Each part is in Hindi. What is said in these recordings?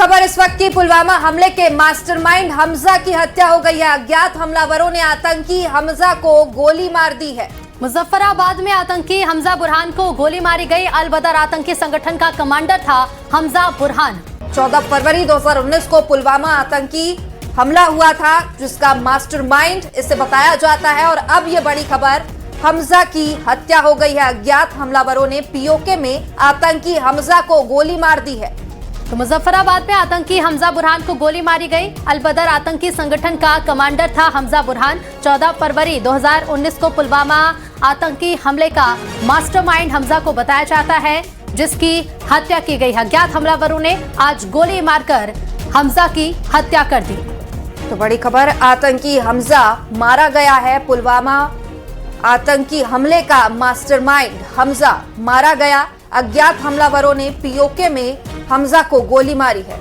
खबर इस वक्त की, पुलवामा हमले के मास्टरमाइंड हमजा की हत्या हो गई है। अज्ञात हमलावरों ने आतंकी हमजा को गोली मार दी है। मुजफ्फराबाद में आतंकी हमजा बुरहान को गोली मारी गई। अल-बदर आतंकी संगठन का कमांडर था हमजा बुरहान। 14 फरवरी 2019 को पुलवामा आतंकी हमला हुआ था, जिसका मास्टरमाइंड इसे बताया जाता है। और अब ये बड़ी खबर, हमजा की हत्या हो गई है। अज्ञात हमलावरों ने पीओके में आतंकी हमजा को गोली मार दी है। तो मुजफ्फराबाद में आतंकी हमजा बुरहान को गोली मारी गई। अल-बदर आतंकी संगठन का कमांडर था हमजा बुरहान। 14 फरवरी 2019 को पुलवामा आतंकी हमले का मास्टरमाइंड हमजा को बताया जाता है, जिसकी हत्या की गई। अज्ञात हमलावरों ने आज गोली मारकर हमजा की हत्या कर दी। तो बड़ी खबर, आतंकी हमजा मारा गया है। पुलवामा आतंकी हमले का मास्टरमाइंड हमजा मारा गया। अज्ञात हमलावरों ने पीओके में हमजा को गोली मारी है।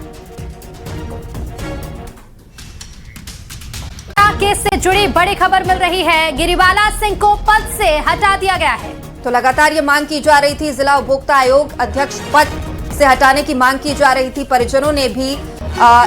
केस से जुड़ी बड़ी खबर मिल रही है। गिरिबाला सिंह को पद से हटा दिया गया है। तो लगातार ये मांग की जा रही थी, जिला उपभोक्ता आयोग अध्यक्ष पद से हटाने की मांग की जा रही थी। परिजनों ने भी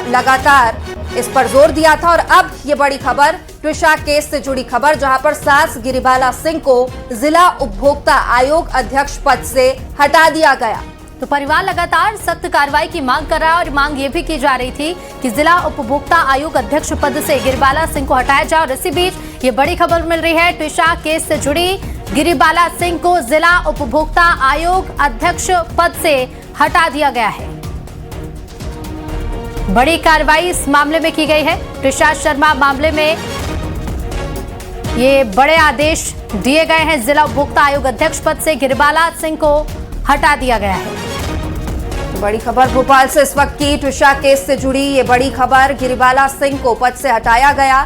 लगातार इस पर जोर दिया था। और अब ये बड़ी खबर, ट्विशा केस से जुड़ी खबर, जहां पर सास गिरिबाला सिंह को जिला उपभोक्ता आयोग अध्यक्ष पद से हटा दिया गया। तो परिवार लगातार सख्त कार्रवाई की मांग कर रहा है। और मांग ये भी की जा रही थी कि जिला उपभोक्ता आयोग अध्यक्ष पद से गिरिबाला सिंह को हटाया जाए। और इसी बीच ये बड़ी खबर मिल रही है, ट्विशा केस से जुड़ी गिरिबाला सिंह को जिला उपभोक्ता आयोग अध्यक्ष पद से हटा दिया गया है। बड़ी कार्रवाई इस मामले में की गई है। ट्विशा शर्मा मामले में ये बड़े आदेश दिए गए हैं। जिला उपभोक्ता आयोग अध्यक्ष पद से गिरिबाला सिंह को हटा दिया गया है। बड़ी खबर भोपाल से इस वक्त की, ट्विशा केस से जुड़ी ये बड़ी खबर, गिरिबाला सिंह को पद से हटाया गया।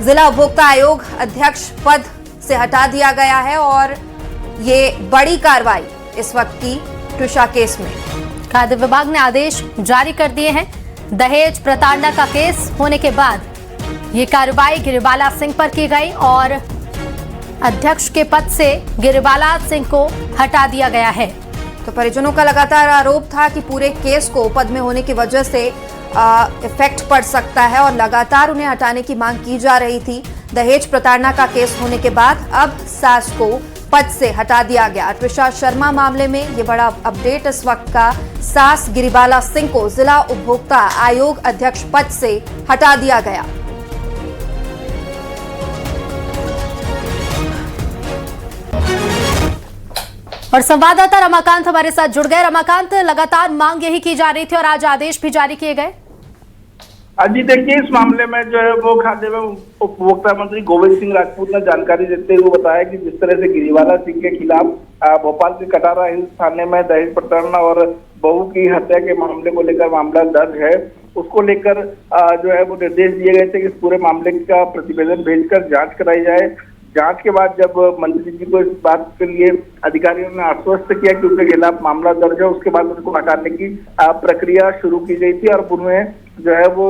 जिला उपभोक्ता आयोग अध्यक्ष पद से हटा दिया गया है। और ये बड़ी कार्रवाई इस वक्त की ट्विशा केस में। खाद्य विभाग ने आदेश जारी कर दिए हैं। दहेज प्रताड़ना का केस होने के बाद ये कार्रवाई गिरिबाला सिंह पर की गई और अध्यक्ष के पद से गिरिबाला सिंह को हटा दिया गया है। तो परिजनों का लगातार आरोप था कि पूरे केस को पद में होने की वजह से इफेक्ट पड़ सकता है और लगातार उन्हें हटाने की मांग की जा रही थी। दहेज प्रताड़ना का केस होने के बाद अब सास को पद से हटा दिया गया। ट्विशा शर्मा मामले में ये बड़ा अपडेट इस वक्त का, सास गिरिबाला सिंह को जिला उपभोक्ता आयोग अध्यक्ष पद से हटा दिया गया। और संवाददाता रमाकांत हमारे साथ जुड़ गए। रमाकांत, लगातार मांग यही की जा रही थी और आज आदेश भी जारी किए गए। जी देखिए, इस मामले में जो है वो खाद्य एवं उपभोक्ता मंत्री गोविंद सिंह राजपूत ने जानकारी देते हुए बताया कि जिस तरह से गिरिबाला सिंह के खिलाफ भोपाल के कटारा हिल्स थाने में दहेज प्रताड़ना और बहू की हत्या के मामले को लेकर मामला दर्ज है, उसको लेकर जो है वो निर्देश दिए गए थे कि इस पूरे मामले का प्रतिवेदन भेजकर जांच कराई जाए। जांच के बाद जब मंत्री जी को इस बात के लिए अधिकारियों ने आश्वस्त किया कि उनके खिलाफ मामला दर्ज है, उसके बाद उनको हटाने की प्रक्रिया शुरू की गई थी। और उन्हें जो है वो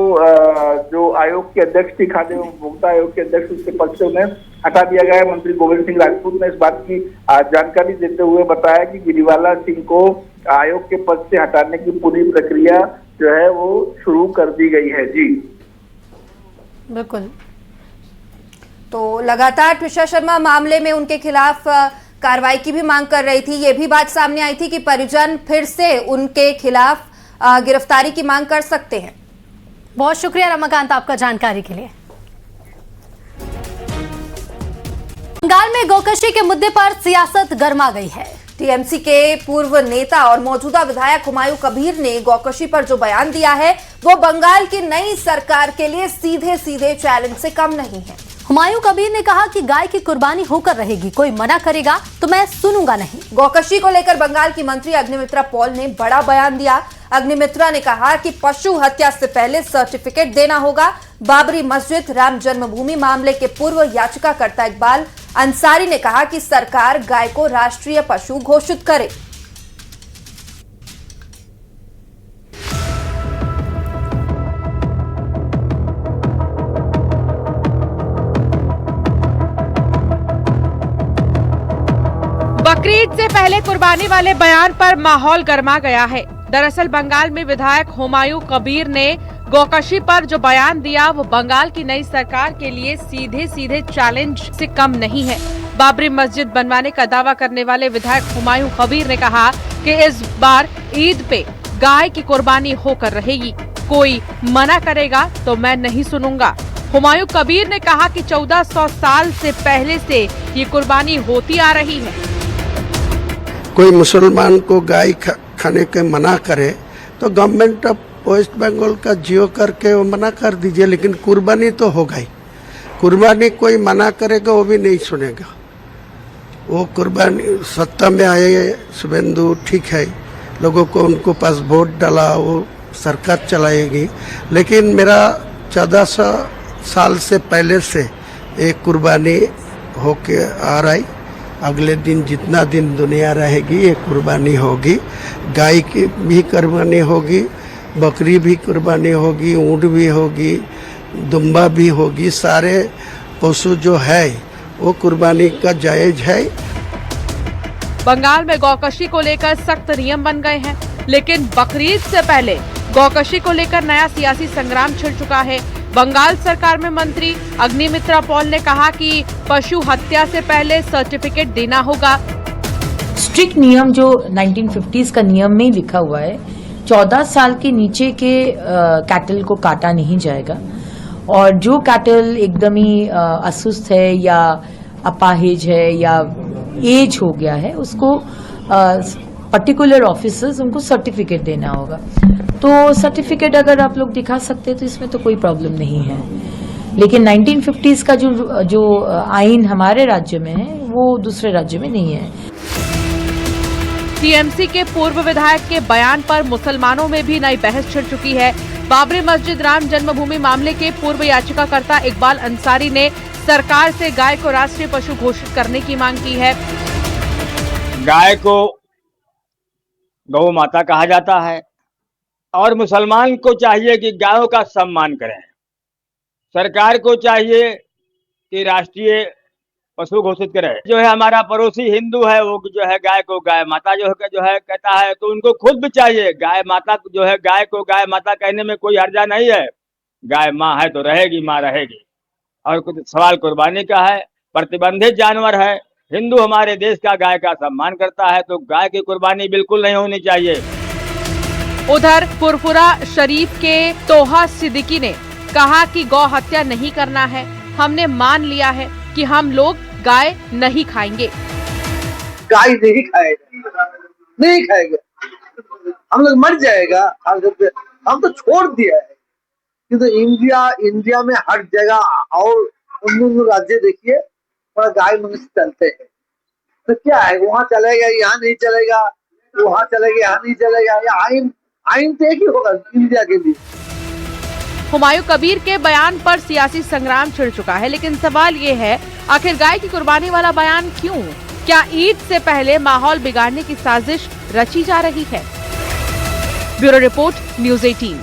जो आयोग के अध्यक्ष थी, खाद्य एवं उपभोक्ता आयोग के अध्यक्ष, उसके पद से उन्हें हटा दिया गया है। मंत्री गोविंद सिंह राजपूत ने इस बात की जानकारी देते हुए बताया कि गिरिबाला सिंह को आयोग के पद से हटाने की पूरी प्रक्रिया जो है वो शुरू कर दी गई है। जी बिल्कुल। तो लगातार ट्विशा शर्मा मामले में उनके खिलाफ कार्रवाई की भी मांग कर रही थी। ये भी बात सामने आई थी कि परिजन फिर से उनके खिलाफ गिरफ्तारी की मांग कर सकते हैं। बहुत शुक्रिया रमाकांत आपका जानकारी के लिए। बंगाल में गौकशी के मुद्दे पर सियासत गर्मा गई है। टीएमसी के पूर्व नेता और मौजूदा विधायक हुमायूं कबीर ने गौकशी पर जो बयान दिया है, वो बंगाल की नई सरकार के लिए सीधे सीधे चैलेंज से कम नहीं है। हुमायूं कबीर ने कहा कि गाय की कुर्बानी होकर रहेगी, कोई मना करेगा तो मैं सुनूंगा नहीं। गौकशी को लेकर बंगाल की मंत्री अग्निमित्रा पॉल ने बड़ा बयान दिया। अग्निमित्रा ने कहा कि पशु हत्या से पहले सर्टिफिकेट देना होगा। बाबरी मस्जिद, राम जन्मभूमि मामले के पूर्व याचिकाकर्ता इकबाल अंसारी ने कहा कि सरकार गाय को राष्ट्रीय पशु घोषित करे। बकरीद से पहले कुर्बानी वाले बयान पर माहौल गर्मा गया है। दरअसल बंगाल में विधायक हुमायूं कबीर ने गौकशी पर जो बयान दिया वो बंगाल की नई सरकार के लिए सीधे सीधे चैलेंज से कम नहीं है। बाबरी मस्जिद बनवाने का दावा करने वाले विधायक हुमायूं कबीर ने कहा कि इस बार ईद पे गाय की कुर्बानी होकर रहेगी, कोई मना करेगा तो मैं नहीं सुनूंगा। हुमायूं कबीर ने कहा कि 1400 साल से पहले से ये कुर्बानी होती आ रही है। कोई मुसलमान को गाय खाने के मना करे तो गवर्नमेंट ऑफ वेस्ट बंगाल का जियो करके वो मना कर दीजिए, लेकिन कुर्बानी तो होगा ही। कुर्बानी कोई मना करेगा वो भी नहीं सुनेगा। वो कुर्बानी सत्ता में आए शुभेंदु ठीक है, लोगों को उनको पास वोट डाला, वो सरकार चलाएगी, लेकिन मेरा 1400 साल से पहले से एक कुर्बानी होके आ रही। अगले दिन जितना दिन दुनिया रहेगी ये कुर्बानी होगी। गाय की भी कुर्बानी होगी, बकरी भी कुर्बानी होगी, ऊँट भी होगी, दुम्बा भी होगी। सारे पशु जो है वो कुर्बानी का जायज है। बंगाल में गौकशी को लेकर सख्त नियम बन गए हैं, लेकिन बकरीद से पहले गौकशी को लेकर नया सियासी संग्राम छिड़ चुका है। बंगाल सरकार में मंत्री अग्निमित्रा पॉल ने कहा कि पशु हत्या से पहले सर्टिफिकेट देना होगा। स्ट्रिक्ट नियम जो 1950s का नियम में ही लिखा हुआ है, 14 साल के नीचे के कैटल को काटा नहीं जाएगा, और जो कैटल एकदम ही असुस्थ है या अपाहिज है या एज हो गया है उसको पर्टिकुलर ऑफिसर्स उनको सर्टिफिकेट देना होगा। तो सर्टिफिकेट अगर आप लोग दिखा सकते हैं तो इसमें तो कोई प्रॉब्लम नहीं है, लेकिन 1950s का जो आइन हमारे राज्य में है वो दूसरे राज्य में नहीं है। टीएमसी के पूर्व विधायक के बयान पर मुसलमानों में भी नई बहस छिड़ चुकी है। बाबरी मस्जिद राम जन्मभूमि मामले के पूर्व याचिकाकर्ता इकबाल अंसारी ने सरकार से गाय को राष्ट्रीय पशु घोषित करने की मांग की है। गाय को गौ माता कहा जाता है और मुसलमान को चाहिए कि गायों का सम्मान करें। सरकार को चाहिए कि राष्ट्रीय पशु घोषित करे। जो है हमारा पड़ोसी हिंदू है वो जो है गाय को गाय माता जो है कहता है, तो उनको खुद भी चाहिए गाय माता जो है गाय को गाय माता कहने में कोई हर्जा नहीं है। गाय माँ है तो रहेगी, माँ रहेगी। और कुछ सवाल कुर्बानी का है, प्रतिबंधित जानवर है। हिंदू हमारे देश का गाय का सम्मान करता है, तो गाय की कुर्बानी बिल्कुल नहीं होनी चाहिए। उधर फुरफुरा शरीफ के तोहा सिद्दीकी ने कहा कि गौ हत्या नहीं करना है, हमने मान लिया है कि हम लोग गाय नहीं खाएंगे। गाय नहीं खाएगा, नहीं खाएगा, हम लोग मर जाएगा। हम तो छोड़ दिया है, किंतु इंडिया में हर जगह और उन राज्य देखिए और गाय मनुष्य चलते हैं। तो क्या है, वहाँ चलेगा यहाँ नहीं चलेगा, वहाँ चलेगा यहाँ नहीं चलेगा, या आइन तो एक ही होगा इंडिया के लिए। हुमायूं कबीर के बयान पर सियासी संग्राम छिड़ चुका है, लेकिन सवाल ये है आखिर गाय की कुर्बानी वाला बयान क्यों? क्या ईद से पहले माहौल बिगाड़ने की साजिश रची जा रही है? Bureau report, news 18।